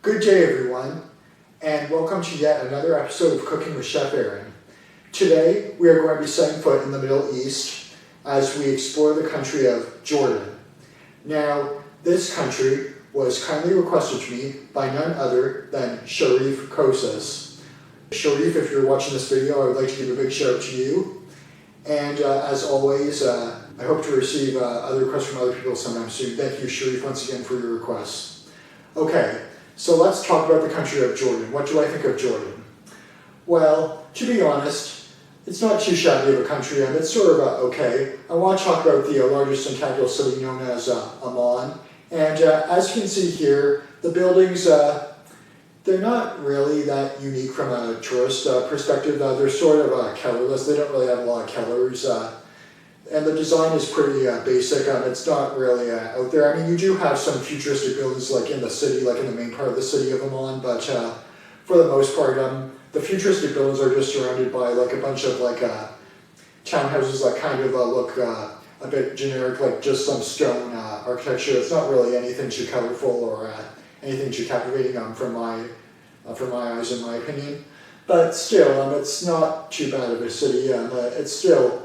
Good day everyone, and welcome to yet another episode of Cooking with Chef Aaron. Today we are going to be setting foot in the Middle East as we explore the country of Jordan. Now, this country was kindly requested to me by none other than Sharif Koussous. Sharif, if you're watching this video, I would like to give a big shout out to you. And as always, I hope to receive other requests from other people sometime soon. Thank you, Sharif, once again for your requests. Okay, so let's talk about the country of Jordan. What do I think of Jordan? Well, to be honest, it's not too shabby of a country, and it's sort of okay. I want to talk about the largest and capital city known as Amman. And as you can see here, the buildings, they're not really that unique from a tourist perspective. They're sort of colorless. They don't really have a lot of colors. And the design is pretty basic. It's not really out there. I mean, you do have some futuristic buildings like in the city, like in the main part of the city of Amman, but for the most part, the futuristic buildings are just surrounded by like a bunch of like townhouses that kind of look a bit generic, like just some stone architecture. It's not really anything too colorful or anything too captivating from my eyes, in my opinion. But still, it's not too bad of a city. It still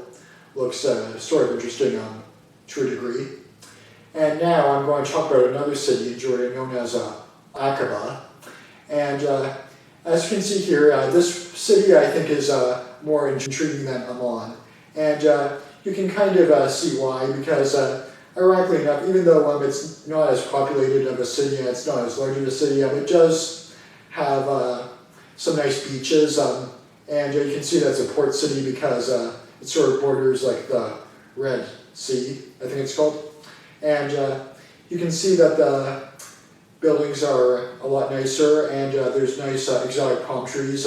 looks sort of interesting to a degree. And now I'm going to talk about another city in Jordan known as Aqaba. And as you can see here, this city I think is more intriguing than Amman. And you can kind of see why, because ironically enough, even though it's not as populated of a city and it's not as large of a city, it does have some nice beaches. And you can see that's a port city because it sort of borders like the Red Sea, I think it's called. And you can see that the buildings are a lot nicer, and there's nice exotic palm trees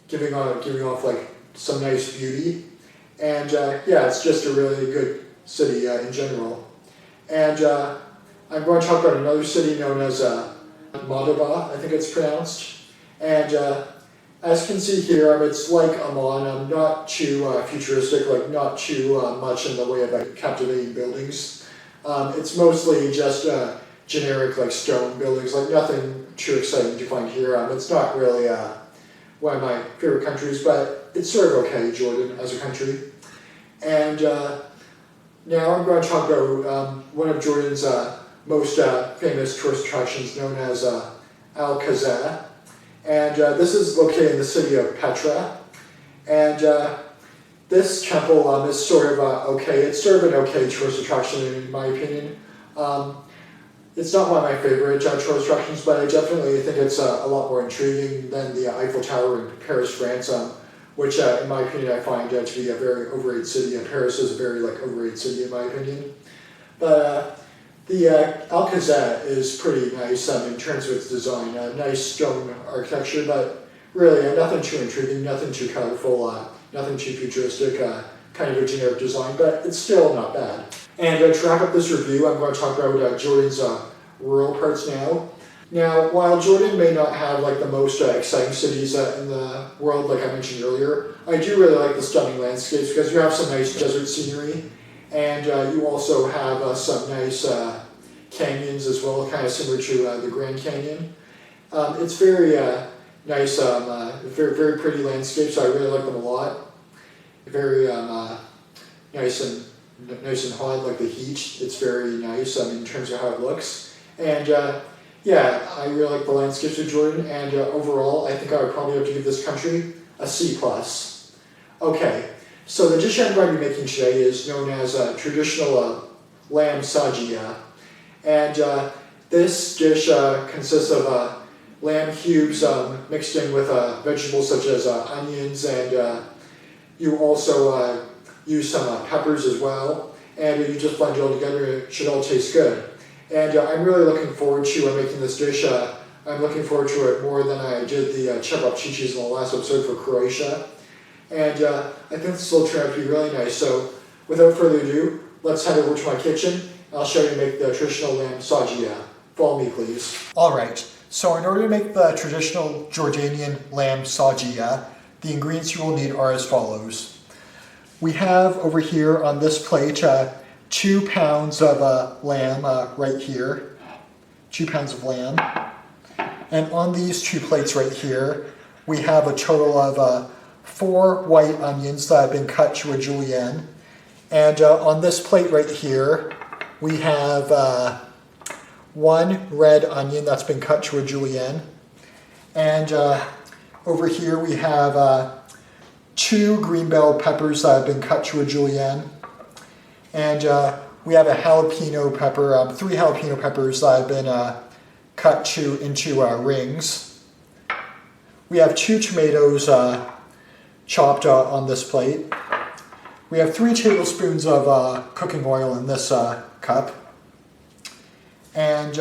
giving off like some nice beauty. And yeah, it's just a really good city in general. And I'm going to talk about another city known as Madaba, I think it's pronounced. And as you can see here, it's like Amman, not too futuristic, like not too much in the way of like captivating buildings. It's mostly just generic like stone buildings, like nothing too exciting to find here. It's not really one of my favorite countries, but it's sort of okay, Jordan, as a country. And now I'm going to talk about one of Jordan's most famous tourist attractions, known as Al-Qaza. And this is located in the city of Petra. And this temple is sort of okay. It's sort of an okay tourist attraction in my opinion. It's not one of my favorite tourist attractions, but I definitely think it's a lot more intriguing than the Eiffel Tower in Paris, France, which in my opinion I find to be a very overrated city. And Paris is a very overrated city in my opinion. But the Al-Qaza is pretty nice in terms of its design. Nice stone architecture, but really nothing too intriguing, nothing too colorful, nothing too futuristic, kind of a generic design, but it's still not bad. And to wrap up this review, I'm going to talk about Jordan's rural parts now. Now, while Jordan may not have like the most exciting cities in the world, like I mentioned earlier, I do really like the stunning landscapes because you have some nice desert scenery. And you also have some nice canyons as well, kind of similar to the Grand Canyon. It's very nice, very pretty landscapes, so I really like them a lot. Very nice and hot, like the heat. It's very nice in terms of how it looks. And yeah, I really like the landscapes of Jordan, and overall, I think I would probably have to give this country a C+. Okay. So the dish I'm going to be making today is known as traditional Lamb Sajiya. And this dish consists of lamb cubes mixed in with vegetables such as onions, and you also use some peppers as well. And you just blend it all together, and it should all taste good. And I'm really looking forward to making this dish. I'm looking forward to it more than I did the cevapcicis in the last episode for Croatia. And I think this will turn out to be really nice. So without further ado, let's head over to my kitchen. I'll show you how to make the traditional Lamb Sajiya. Follow me, please. Alright, so in order to make the traditional Jordanian Lamb Sajiya, the ingredients you will need are as follows. We have over here on this plate 2 pounds of lamb right here. 2 pounds of lamb. And on these 2 plates right here, we have a total of 4 white onions that have been cut to a julienne. And on this plate right here, we have 1 red onion that's been cut to a julienne. And over here we have 2 green bell peppers that have been cut to a julienne. And we have a jalapeno pepper, 3 jalapeno peppers that have been cut into rings. We have 2 tomatoes chopped on this plate. We have 3 tablespoons of cooking oil in this cup. And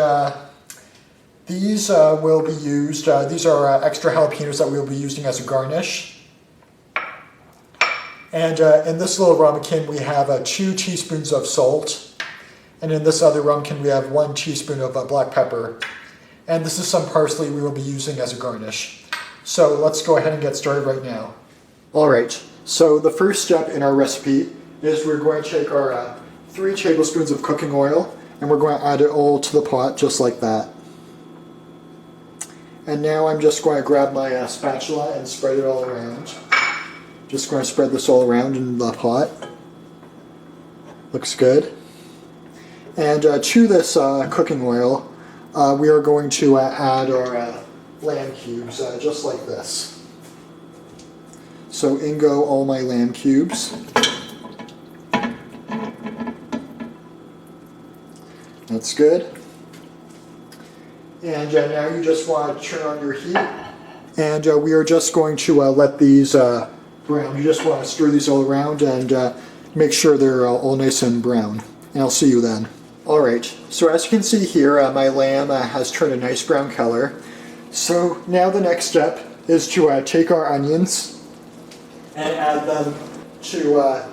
these will be used, these are extra jalapenos that we'll be using as a garnish. And in this little ramekin we have 2 teaspoons of salt. And in this other ramekin we have 1 teaspoon of black pepper. And this is some parsley we will be using as a garnish. So let's go ahead and get started right now. Alright, so the first step in our recipe is we're going to take our 3 tablespoons of cooking oil and we're going to add it all to the pot just like that. And now I'm just going to grab my spatula and spread it all around. Just going to spread this all around in the pot. Looks good. And to this cooking oil, we are going to add our lamb cubes, just like this. So in go all my lamb cubes. That's good. And now you just want to turn on your heat. And we are just going to let these brown. You just want to stir these all around and make sure they're all nice and brown. And I'll see you then. Alright, so as you can see here, my lamb has turned a nice brown color. So now the next step is to take our onions and add them to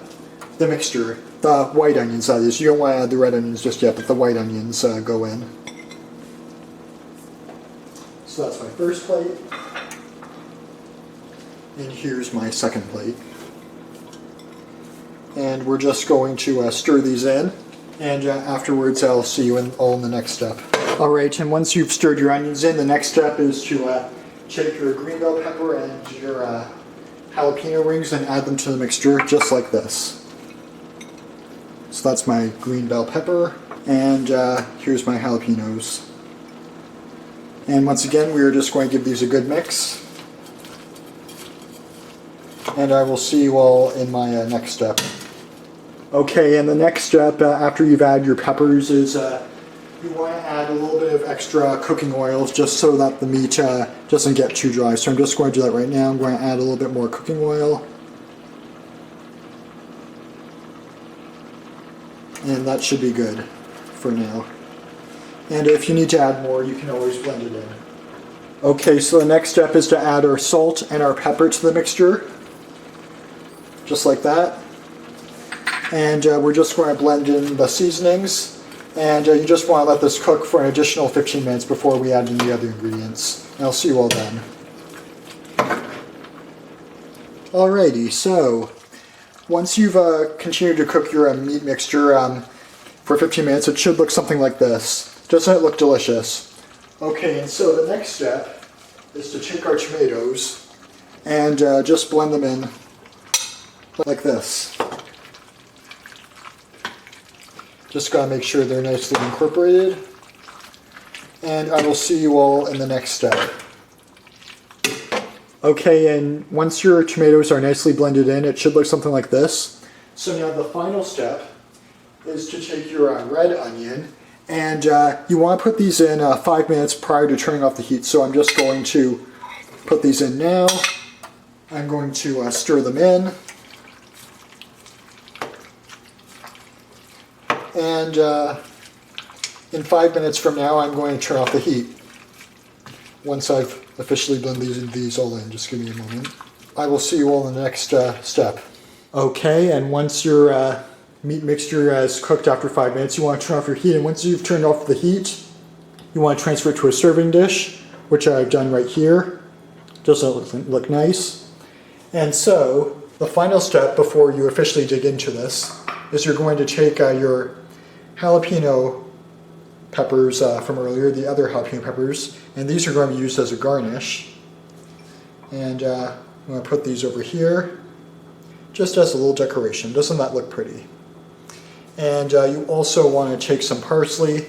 the mixture. The white onions, that is. You don't want to add the red onions just yet, but the white onions go in. So that's my first plate. And here's my second plate. And we're just going to stir these in. And afterwards I'll see you all in the next step. Alright, and once you've stirred your onions in, the next step is to take your green bell pepper and your jalapeno rings and add them to the mixture just like this. So that's my green bell pepper, and here's my jalapenos. And once again, we are just going to give these a good mix. And I will see you all in my next step. Okay, and the next step after you've added your peppers is you want to add a little bit of extra cooking oils just so that the meat doesn't get too dry. So I'm just going to do that right now. I'm going to add a little bit more cooking oil. And that should be good for now. And if you need to add more, you can always blend it in. Okay, so the next step is to add our salt and our pepper to the mixture. Just like that. And we're just going to blend in the seasonings. And you just want to let this cook for an additional 15 minutes before we add in the other ingredients. And I'll see you all then. Alrighty, so once you've continued to cook your meat mixture for 15 minutes, it should look something like this. Doesn't it look delicious? Okay, and so the next step is to take our tomatoes and just blend them in like this. Just gotta make sure they're nicely incorporated. And I will see you all in the next step. Okay, and once your tomatoes are nicely blended in, it should look something like this. So now the final step is to take your red onion, and you want to put these in 5 minutes prior to turning off the heat. So I'm just going to put these in now. I'm going to stir them in. And in 5 minutes from now, I'm going to turn off the heat. Once I've officially blended these all in, just give me a moment. I will see you all in the next step. Okay, and once your meat mixture is cooked after 5 minutes, you want to turn off your heat. And once you've turned off the heat, you want to transfer it to a serving dish, which I've done right here. Doesn't look nice. And so, the final step before you officially dig into this is you're going to take your jalapeno peppers from earlier, the other jalapeno peppers, and these are going to be used as a garnish. And I'm going to put these over here, just as a little decoration. Doesn't that look pretty? And you also want to take some parsley,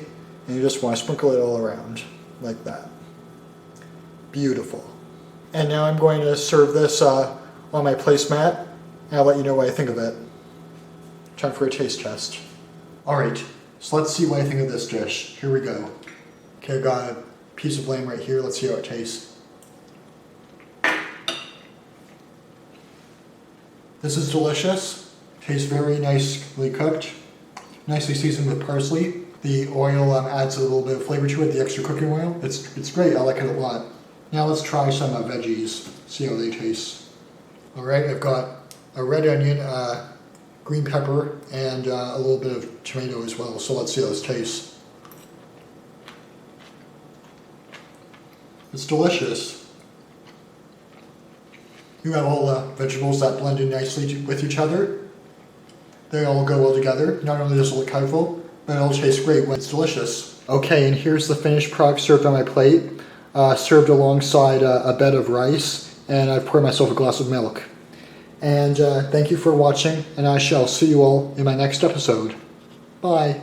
and you just want to sprinkle it all around, like that. Beautiful. And now I'm going to serve this on my placemat, and I'll let you know what I think of it. Time for a taste test. Alright, so let's see what I think of this dish. Here we go. Okay, I've got a piece of lamb right here. Let's see how it tastes. This is delicious. Tastes very nicely cooked. Nicely seasoned with parsley. The oil adds a little bit of flavor to it, the extra cooking oil. It's great, I like it a lot. Now let's try some veggies, see how they taste. Alright, I've got a red onion, green pepper, and a little bit of tomato as well, so let's see how this tastes. It's delicious. You have all the vegetables that blend in nicely with each other. They all go well together. Not only does it look colorful, but it all tastes great when it's delicious. Okay, and here's the finished product served on my plate. Served alongside a bed of rice, and I've poured myself a glass of milk. And thank you for watching, and I shall see you all in my next episode. Bye.